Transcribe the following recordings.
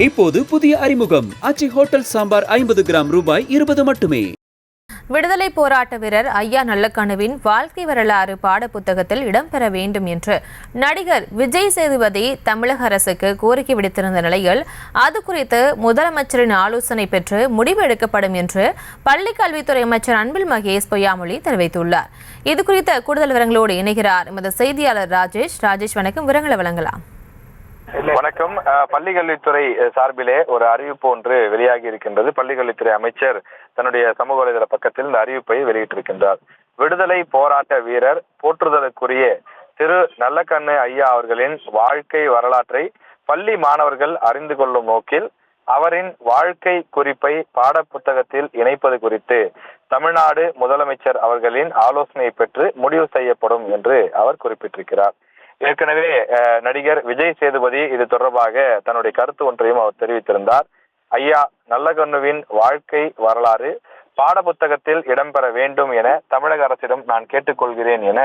இப்போது புதிய அறிமுகம் ஆச்சி ஹோட்டல் சாம்பார் 50 கிராம் ரூபாய் 20 மட்டுமே. விடுதலை போராட்ட வீரர் ஐயா நல்லக்கண்ணுவின் வாழ்க்கை வரலாறு பாடப்புத்தகத்தில் இடம்பெற வேண்டும் என்று நடிகர் விஜய் சேதுபதி தமிழக அரசுக்கு கோரிக்கை விடுத்திருந்த நிலையில் அது குறித்து முதலமைச்சரின் ஆலோசனை பெற்று முடிவு எடுக்கப்படும் என்று பள்ளிக் கல்வித்துறை அமைச்சர் அன்பில் மகேஷ் பொய்யாமொழி தெரிவித்துள்ளார். இதுகுறித்த கூடுதல் விவரங்களோடு இணைகிறார் எமது செய்தியாளர் ராஜேஷ். வணக்கம், விவரங்களை வழங்கலாம். வணக்கம். பள்ளிக்கல்வித்துறை சார்பிலே ஒரு அறிவிப்பு ஒன்று வெளியாகி இருக்கின்றது. பள்ளிக்கல்வித்துறை அமைச்சர் தன்னுடைய சமூக வலைதள பக்கத்தில் இந்த அறிவிப்பை வெளியிட்டிருக்கின்றார். விடுதலை போராட்ட வீரர் போற்றுதலுக்குரிய திரு நல்லக்கண்ணு ஐயா அவர்களின் வாழ்க்கை வரலாற்றை பள்ளி மாணவர்கள் அறிந்து கொள்ளும் நோக்கில் அவரின் வாழ்க்கை குறிப்பை பாட புத்தகத்தில் இணைப்பது குறித்து தமிழ்நாடு முதலமைச்சர் அவர்களின் ஆலோசனை பெற்று முடிவு செய்யப்படும் என்று அவர் குறிப்பிட்டிருக்கிறார். ஏற்கனவே நடிகர் விஜய் சேதுபதி இது தொடர்பாக தன்னுடைய கருத்து ஒன்றையும் அவர் தெரிவித்திருந்தார். ஐயா நல்லக்கண்ணுவின் வாழ்க்கை வரலாறு பாடப்புத்தகத்தில் இடம்பெற வேண்டும் என தமிழக அரசிடம் நான் கேட்டுக்கொள்கிறேன் என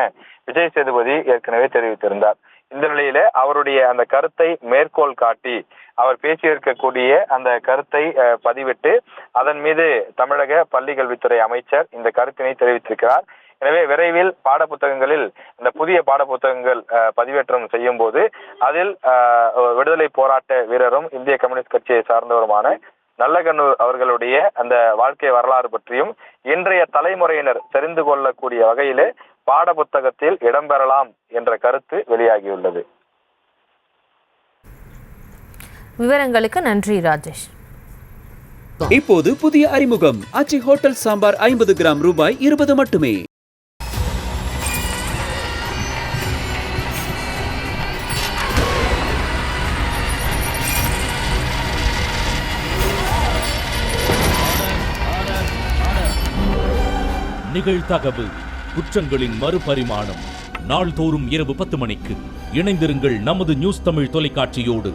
விஜய் சேதுபதி ஏற்கனவே தெரிவித்திருந்தார். இந்த நிலையில அவருடைய அந்த கருத்தை மேற்கோள் காட்டி அவர் பேசியிருக்கக்கூடிய அந்த கருத்தை பதிவிட்டு அதன் மீது தமிழக பள்ளி கல்வித்துறை அமைச்சர் இந்த கருத்தினை தெரிவித்திருக்கிறார். எனவே விரைவில் பாடப்புத்தகங்களில் இந்த புதிய பாடப்புத்தகங்கள் பதிவேற்றம் செய்யும் போது அதில் விடுதலை போராட்ட வீரரும் இந்திய கம்யூனிஸ்ட் கட்சியை சார்ந்தவருமான நல்லக்கண்ணு அவர்களுடைய அந்த வாழ்க்கை வரலாறு பற்றியும் இன்றைய தலைமுறையினர் தெரிந்து கொள்ளக்கூடிய வகையிலே பாடப்புத்தகத்தில் இடம்பெறலாம் என்ற கருத்து வெளியாகியுள்ளது. விவரங்களுக்கு நன்றி ராஜேஷ். இப்போது புதிய அறிமுகம் ஆச்சி ஹோட்டல் சாம்பார் 50 கிராம் ரூபாய் 20 மட்டுமே. நிகழ்தகவு குற்றங்களின் மறுபரிமாணம் நாள்தோறும் இரவு 10 மணிக்கு இணைந்திருங்கள் நமது நியூஸ் தமிழ் தொலைக்காட்சியோடு.